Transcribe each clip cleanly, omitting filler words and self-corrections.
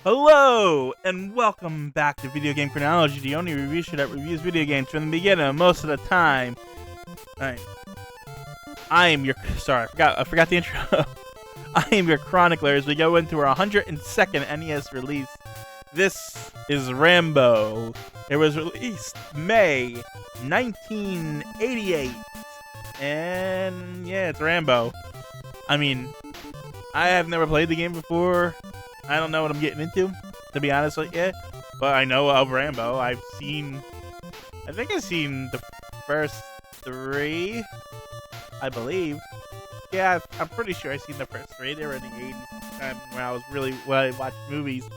Hello, and welcome back to Video Game Chronology, the only review show that reviews video games from the beginning most of the time. Alright. I am your... Sorry, I forgot the intro. I am your chronicler as we go into our 102nd NES release. This is Rambo. It was released May 1988. And yeah, it's Rambo. I mean, I have never played the game before. I don't know what I'm getting into, to be honest with you. But I know of Rambo. I think I've seen the first three, I believe. Yeah, I'm pretty sure I've seen the first three. They were in the 80s time when I watched movies.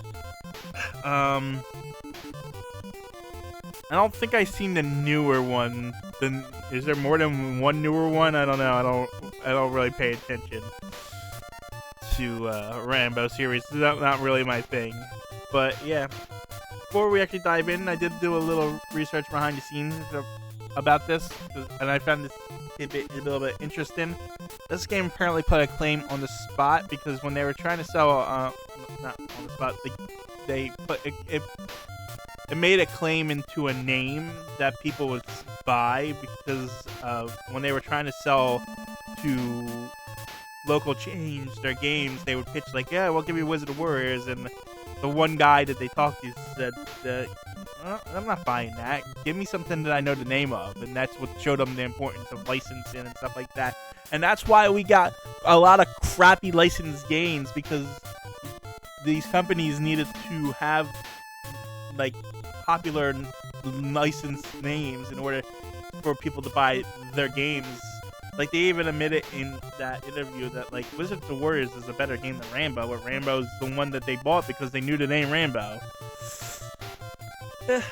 I don't think I've seen the newer one. Is there more than one newer one? I don't know. I don't really pay attention to Rambo series. It's not really my thing. But yeah, before we actually dive in, I did do a little research behind the scenes about this, and I found this a little bit interesting. This game apparently put a claim on the spot because when they were trying to sell, not on the spot, they put it made a claim into a name that people would buy because when they were trying to sell to local chains their games, they would pitch like, yeah, we'll give you Wizard of Warriors, and the one guy that they talked to said that I'm not buying that. Give me something that I know the name of, and that's what showed them the importance of licensing and stuff like that. And that's why we got a lot of crappy licensed games, because these companies needed to have like popular licensed names in order for people to buy their games. Like, they even admitted in that interview that, like, Wizards of Warriors is a better game than Rambo, but Rambo's the one that they bought because they knew the name Rambo. It's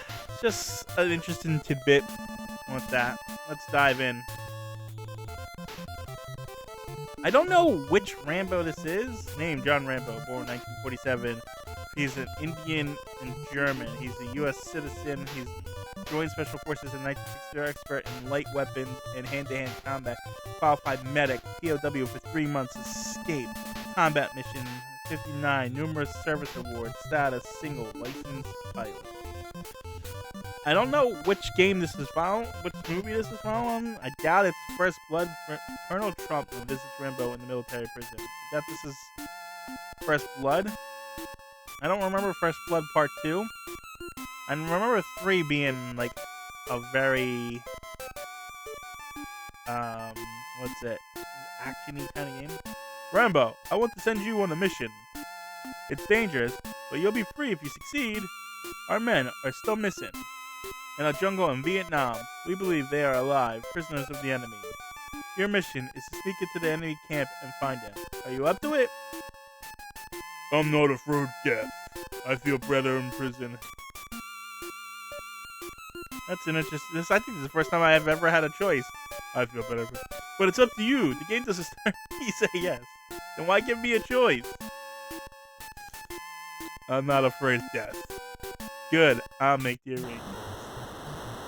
just an interesting tidbit with that. Let's dive in. I don't know which Rambo this is. Named John Rambo, born 1947. He's an Indian and German. He's a U.S. citizen. He's joined Special Forces in 1960, expert in light weapons and hand-to-hand combat. Qualified medic, POW for 3 months, escape, combat mission 59, numerous service awards, status, single, licensed pilot. I don't know which game this is following, which movie this is following. I doubt it's First Blood. Colonel Trump visits Rambo in the military prison. I doubt this is First Blood. I don't remember First Blood Part 2. I remember 3 being like a very what's it, action-y kind of game. Rambo, I want to send you on a mission. It's dangerous, but you'll be free if you succeed. Our men are still missing in a jungle in Vietnam. We believe they are alive, prisoners of the enemy. Your mission is to sneak into the enemy camp and find them. Are you up to it? I'm not afraid of death. I feel better in prison. That's an interesting. I think this is the first time I have ever had a choice. I feel better, but it's up to you. The game doesn't start. You say yes. Then why give me a choice? I'm not afraid of death. Good. I'll make the arrangements.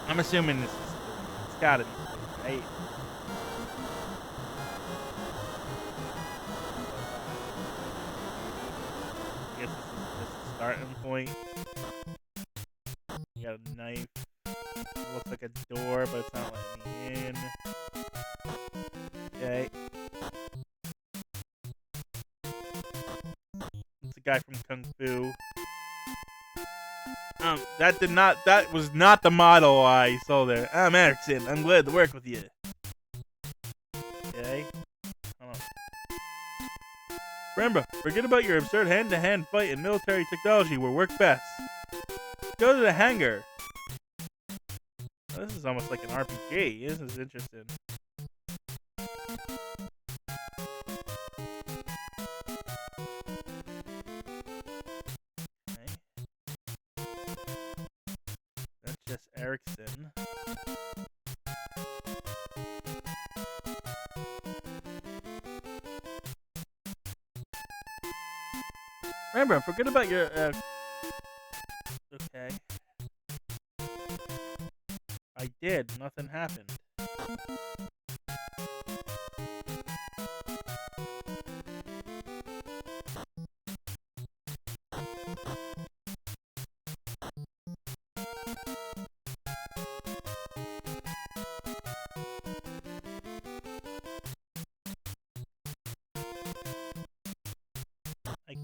I'm assuming this is. It's gotta be right. I guess this is the starting point. You got a knife. It looks like a door, but it's not letting me in. Okay. It's a guy from Kung Fu. That was not the model I saw there. I'm Erickson. I'm glad to work with you. Okay. Hold on. Remember, forget about your absurd hand-to-hand fight and military technology will work best. Go to the hangar. Oh, this is almost like an RPG. This is interesting. Okay. That's just Erickson. Remember, forget about your... Okay. I did. Nothing happened.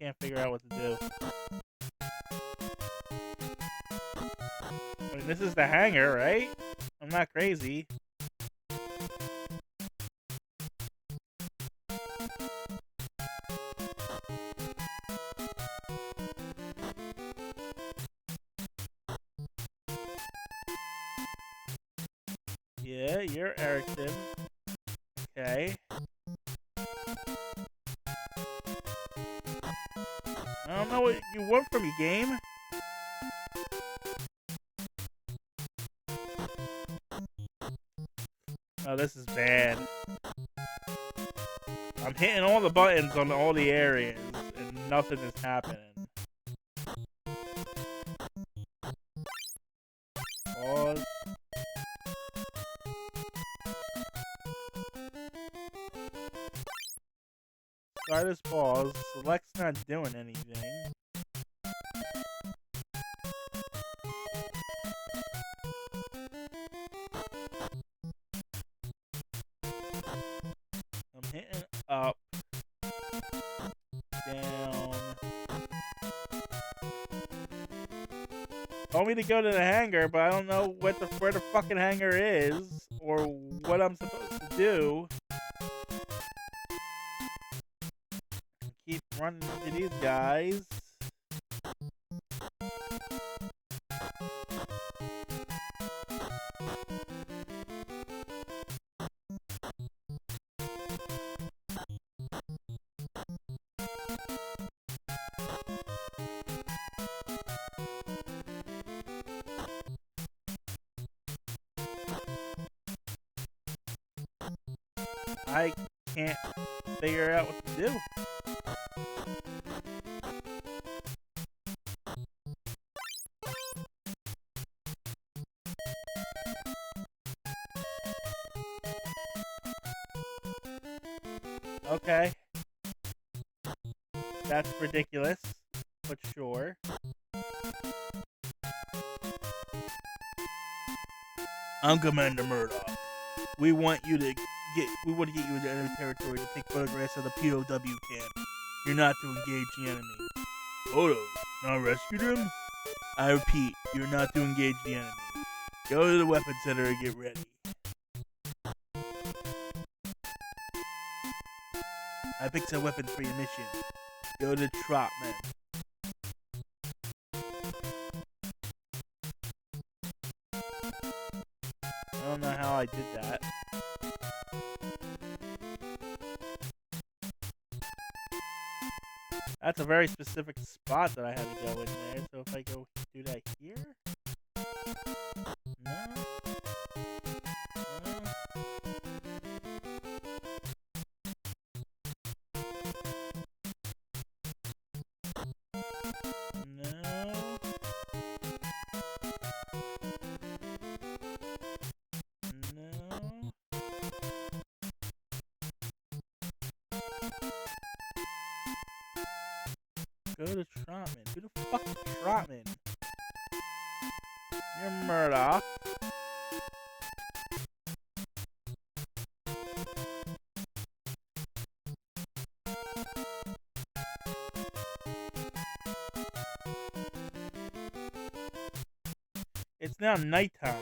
can't figure out what to do. I mean, this is the hangar, right? I'm not crazy. Yeah, you're Erickson. Okay. I don't know what you want from me, game. Oh, this is bad. I'm hitting all the buttons on all the areas, and nothing is happening. Pause. Start as pause. Select's not doing anything. I'm hitting up, down. Told me to go to the hangar, but I don't know where the fucking hangar is or what I'm supposed to do. Keep running into these guys. I can't figure out what to do. Okay. That's ridiculous, but sure. I'm Commander Murdoch. We want to get you into enemy territory to take photographs of the POW camp. You're not to engage the enemy. Photos? Not rescue them? I repeat, you're not to engage the enemy. Go to the weapons center and get ready. I picked some weapons for your mission. Go to Trotman. I don't know how I did that. That's a very specific spot that I had to go in there. So if I go do that here? No. Go to Trotman. Who the fuck is Trotman? You're Murdoch. It's now nighttime.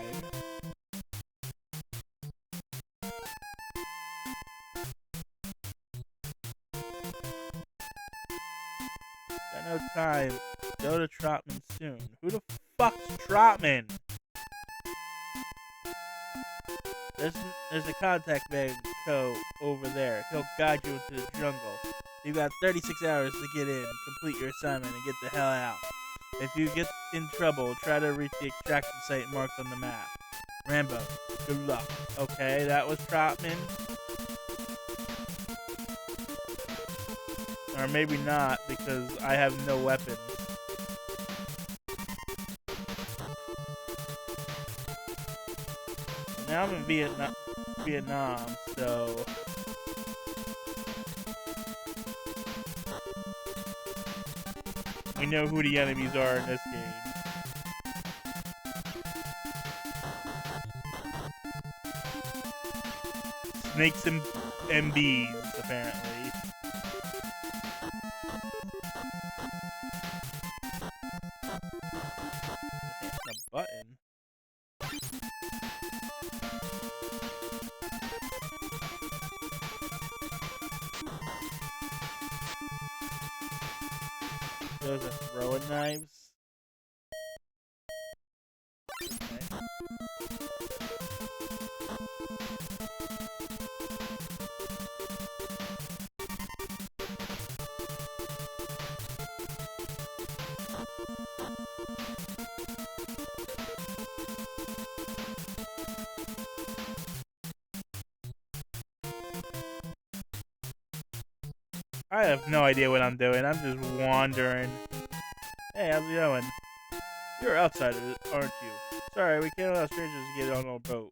Got no time. Go to Trotman soon. Who the fuck's Trotman? There's a contact man over there. He'll guide you into the jungle. You've got 36 hours to get in, complete your assignment, and get the hell out. If you get in trouble, try to reach the extraction site marked on the map. Rambo, good luck. Okay, that was Trotman. Or maybe not, because I have no weapons. Now I'm in Vietnam, so... we know who the enemies are in this game. Snakes and bees, apparently. those are throwing knives. Okay. I have no idea what I'm doing. I'm just wandering. Hey, how's it going? You're outsiders, aren't you? Sorry, we can't allow strangers to get on our boat.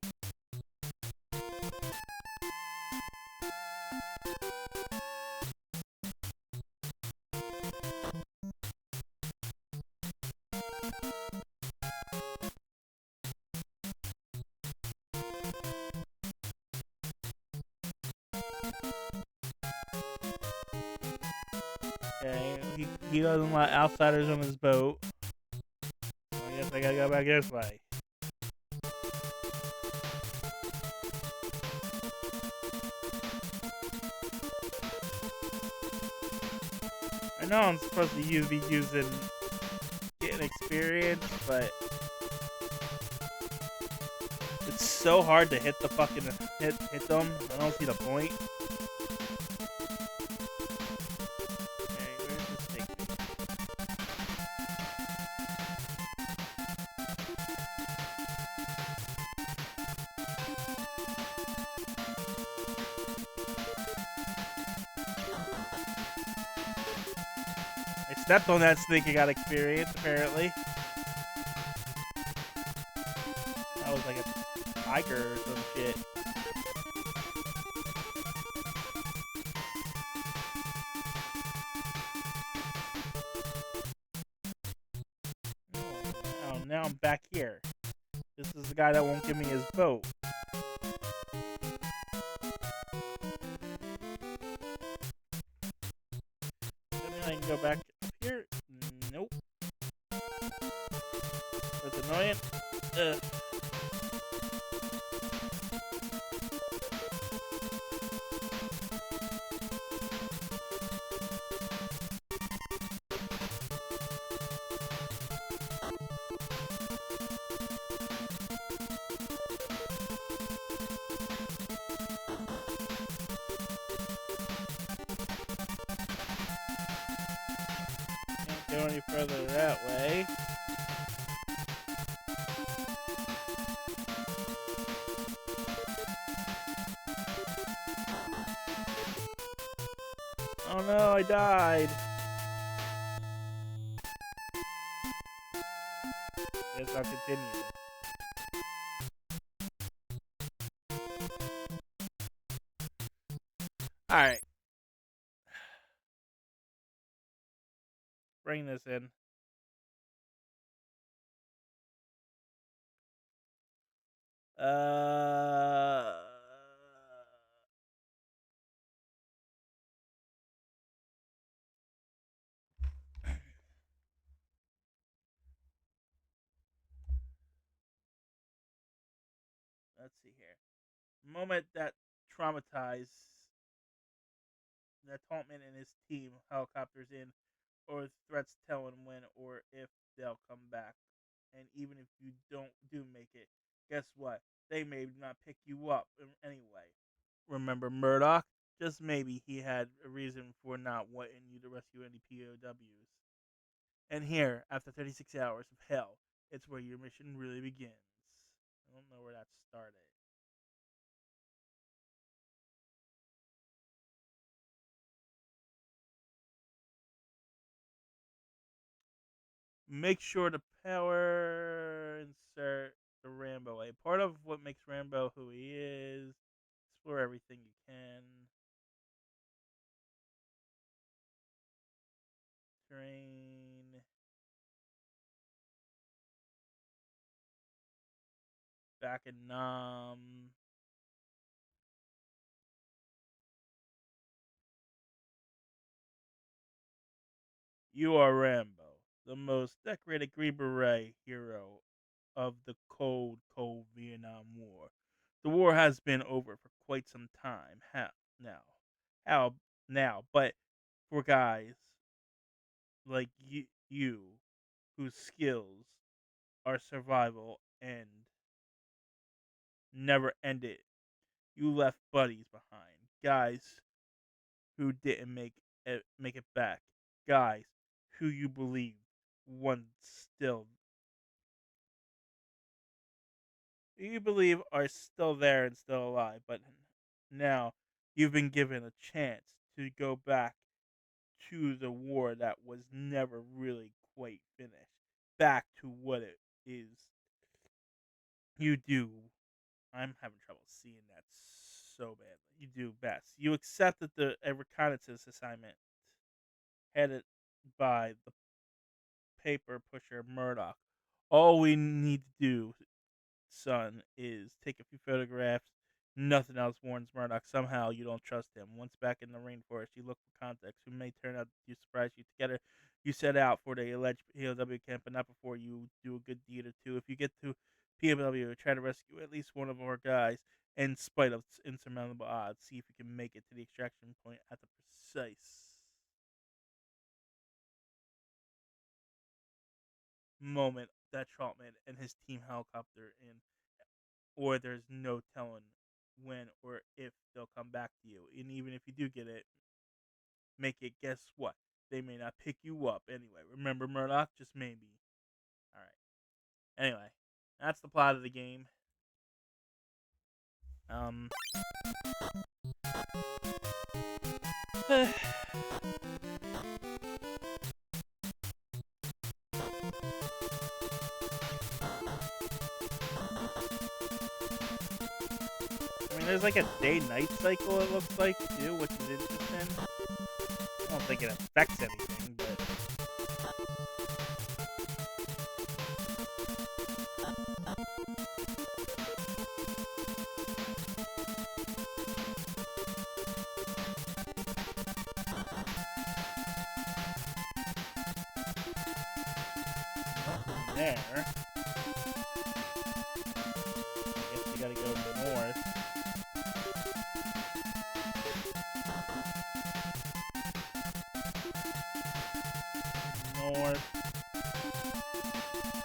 Okay, he doesn't let outsiders on his boat. I guess I gotta go back this way. I know I'm supposed to be using getting experience, but it's so hard to hit the fucking hit them. I don't see the point. Okay, where's this take me? I stepped on that snake and got experience, apparently. That was like a tiger or some shit. Oh, now I'm back here. This is the guy that won't give me his boat. Then I can go back up here. Nope. That's annoying. Ugh. Can't go any further that way. Oh no, I died. Guess I'll continue. Alright, bring this in. Uh, let's see here. Moment that traumatized that Taltman and his team helicopters in, or threats telling when or if they'll come back. And even if you don't do make it, guess what? They may not pick you up anyway. Remember Murdoch? Just maybe he had a reason for not wanting you to rescue any POWs. And here, after 36 hours of hell, it's where your mission really begins. I don't know where that started. Make sure to power insert the Rambo. A part of what makes Rambo who he is. Explore everything you can. Train. Back in Nam. You are Rambo, the most decorated Green Beret hero of the cold Vietnam War. The war has been over for quite some time. How now? How now? But for guys like you whose skills are survival and never ended. You left buddies behind, guys who didn't make it back, guys who you believe once still you believe are still there and still alive, but now you've been given a chance to go back to the war that was never really quite finished, back to what it is. You do. I'm having trouble seeing that so badly. You do best. You accepted a reconnaissance assignment headed by the paper pusher Murdoch. All we need to do, son, is take a few photographs. Nothing else, warns Murdoch. Somehow you don't trust him. Once back in the rainforest, you look for contacts who may turn out to surprise you. Together, you set out for the alleged POW camp, but not before you do a good deed or two. If you get to POW, try to rescue at least one of our guys, in spite of insurmountable odds. See if you can make it to the extraction point at the precise moment that Troutman and his team helicopter in, or there's no telling when or if they'll come back to you. And even if you do get it, make it, guess what? They may not pick you up anyway. Remember Murdoch? Just maybe. Alright. Anyway, that's the plot of the game. Um I mean, there's like a day-night cycle, it looks like, too, which is interesting. I don't think it affects anything, but nothing there. I guess we gotta go north. North.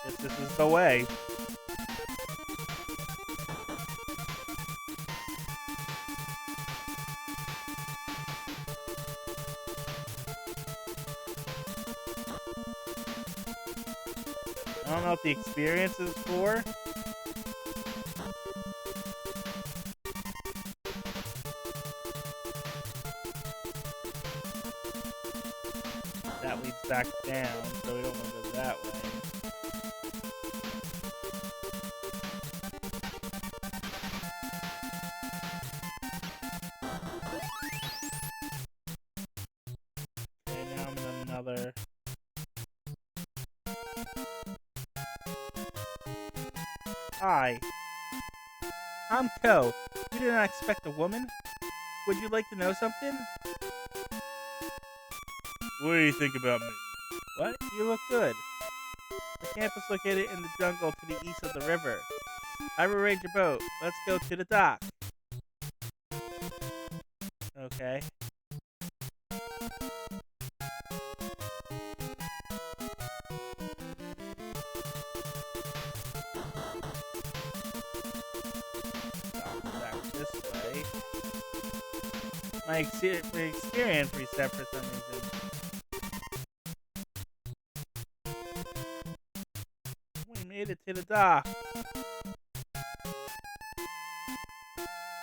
Guess this is the way. I don't know what the experience is for. That leads back down, so we don't want to go that way. Okay, now I'm in another. Hi, I'm Ko. You did not expect a woman? Would you like to know something? What do you think about me? What? You look good. The camp is located in the jungle to the east of the river. I've arranged a boat. Let's go to the dock. Okay. Back this way. My experience reset for some reason. We made it to the dock.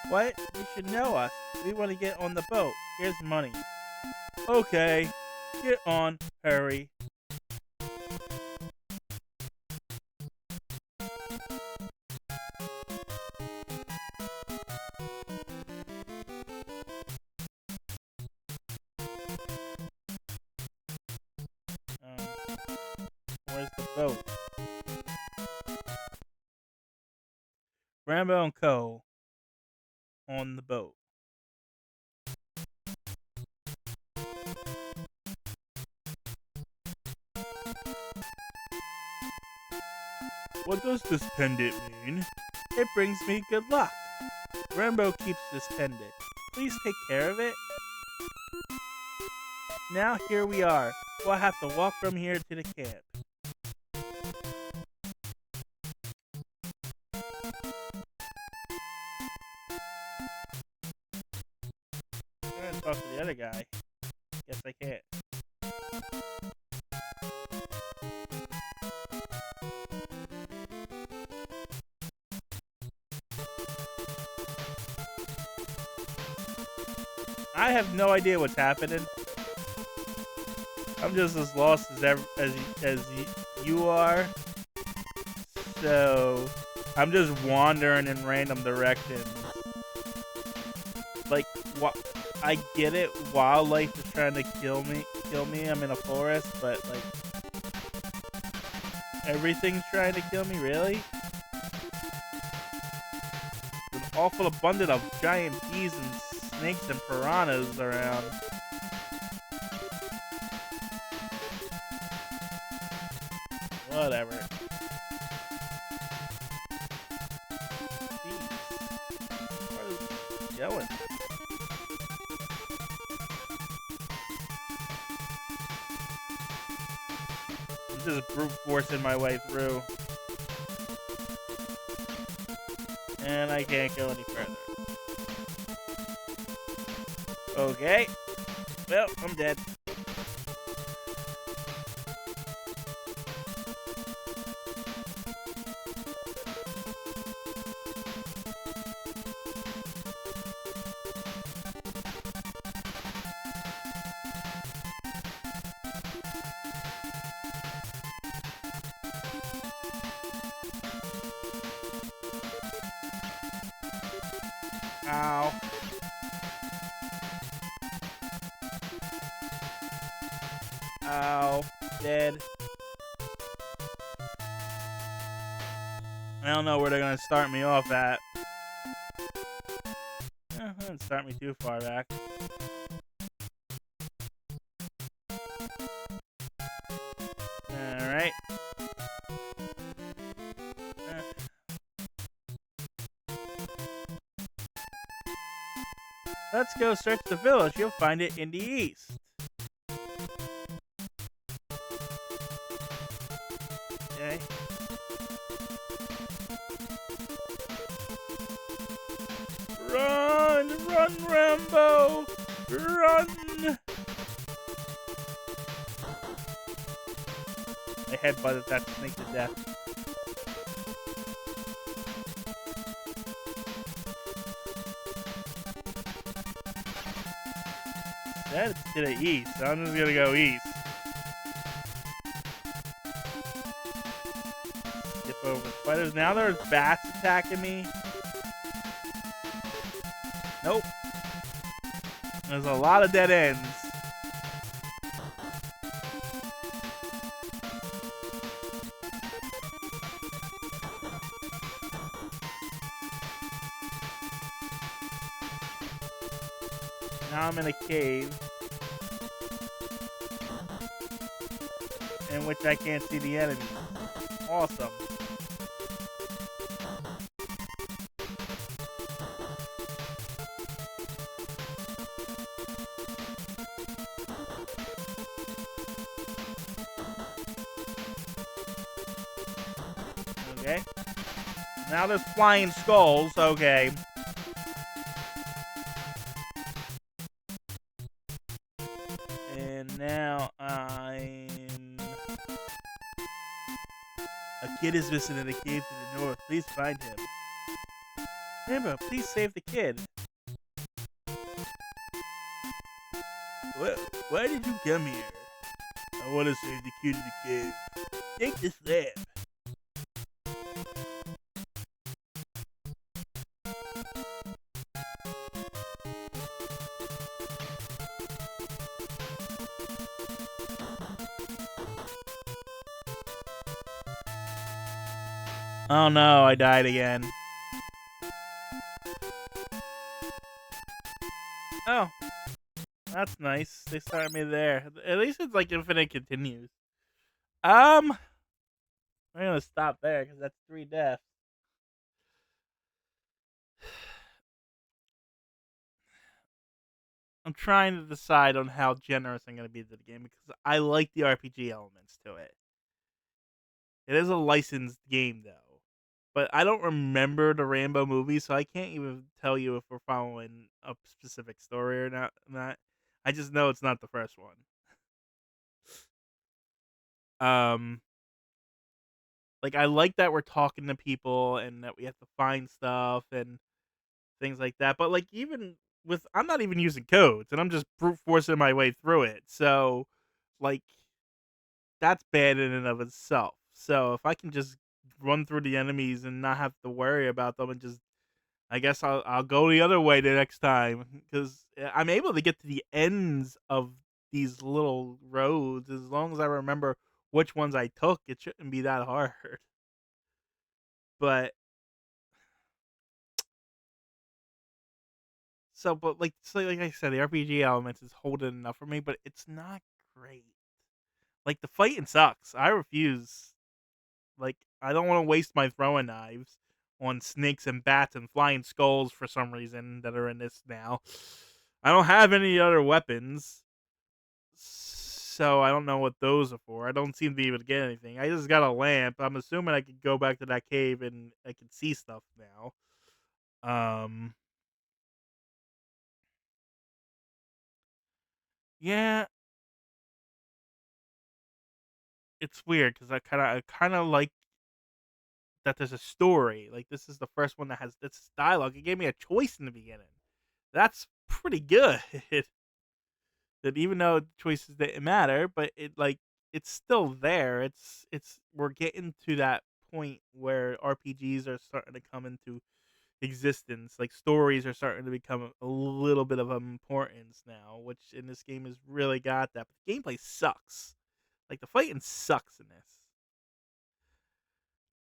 What? You should know us. We want to get on the boat. Here's money. Okay. Get on. Hurry. Where's the boat? Rambo and Co. on the boat. What does this pendant mean? It brings me good luck. Rambo keeps this pendant. Please take care of it. Now here we are. Well, I have to walk from here to the camp. I'm gonna talk to the other guy. Guess I can't. I have no idea what's happening. I'm just as lost as you are. So I'm just wandering in random directions. Like, what? I get it. Wildlife is trying to kill me. I'm in a forest, but like everything's trying to kill me. Really? There's an awful abundance of giant bees and snakes and piranhas around. Whatever. Jeez. Where is it going? I'm just brute forcing my way through. And I can't go any further. Okay. Well, I'm dead. Ow. Ow. Dead. I don't know where they're gonna start me off at. Don't start me too far back. Alright. Let's go search the village. You'll find it in the east. Okay. Run! Run, Rambo! Run! I headbutted that snake to death. That's to the east, so I'm just gonna go east. Skip over spiders. Now there's bats attacking me. Nope. There's a lot of dead ends. Now I'm in a cave in which I can't see the enemy. Awesome. Okay. Now there's flying skulls. Okay. And now I'm... A kid is missing in a cave to the north. Please find him. Rambo, please save the kid. Why did you come here? I want to save the kid in the cave. Take this lamp. Oh no, I died again. Oh. That's nice. They started me there. At least it's like infinite continues. I'm gonna stop there because that's 3 deaths. I'm trying to decide on how generous I'm going to be to the game because I like the RPG elements to it. It is a licensed game though, but I don't remember the Rambo movie, so I can't even tell you if we're following a specific story or not. I just know it's not the first one. Um, like I like that we're talking to people and that we have to find stuff and things like that. But like even with, I'm not even using codes and I'm just brute forcing my way through it. So like that's bad in and of itself. So if I can just run through the enemies and not have to worry about them and just, I guess I'll go the other way the next time because I'm able to get to the ends of these little roads as long as I remember which ones I took. It shouldn't be that hard. But but like I said, the RPG elements is holding enough for me, but it's not great. Like the fighting sucks. I refuse. Like I don't want to waste my throwing knives on snakes and bats and flying skulls for some reason that are in this now. I don't have any other weapons, so I don't know what those are for. I don't seem to be able to get anything. I just got a lamp. I'm assuming I could go back to that cave and I can see stuff now. Um, yeah, it's weird because I kind of like that there's a story. Like this is the first one that has this dialogue. It gave me a choice in the beginning. That's pretty good. That even though choices didn't matter, but it's still there. It's we're getting to that point where RPGs are starting to come into existence. Like stories are starting to become a little bit of importance now, which in this game has really got that. But the gameplay sucks. Like the fighting sucks in this.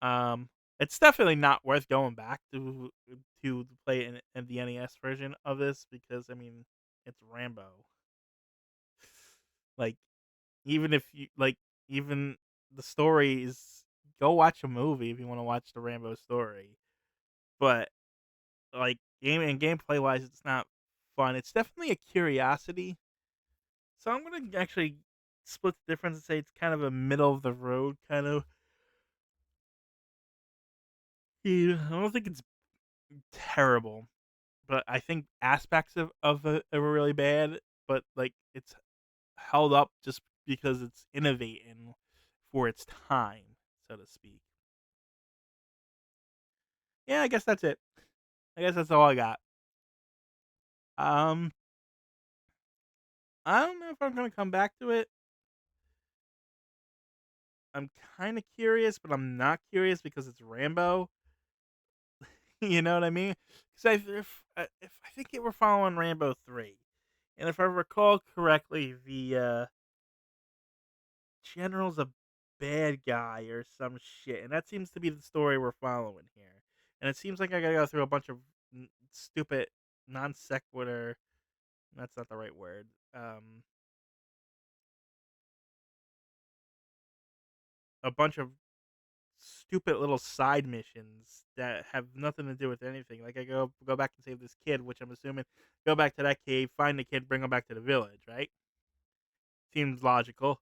Um, it's definitely not worth going back to play in the NES version of this because I mean it's Rambo. Like even if you like even the story is, go watch a movie if you want to watch the Rambo story. But like game and gameplay wise, it's not fun. It's definitely a curiosity. So I'm gonna actually split the difference and say it's kind of a middle of the road kind of. Yeah, I don't think it's terrible, but I think aspects of it are really bad. But like it's held up just because it's innovating for its time, so to speak. Yeah, I guess that's it. I guess that's all I got. Um, I don't know if I'm gonna come back to it. I'm kind of curious, but I'm not curious because it's Rambo. You know what I mean? Because if I think it were following Rambo 3, and if I recall correctly, the general's a bad guy or some shit, and that seems to be the story we're following here. And it seems like I gotta go through a bunch of stupid non sequitur. That's not the right word. A bunch of stupid little side missions that have nothing to do with anything. Like I go back and save this kid, which I'm assuming go back to that cave, find the kid, bring him back to the village, right? Seems logical.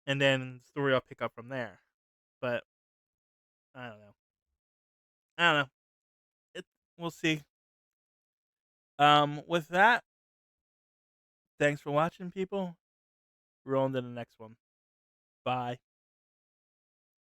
And then story will pick up from there. But I don't know. I don't know. It we'll see. With that, thanks for watching, people. We're on to the next one. Bye.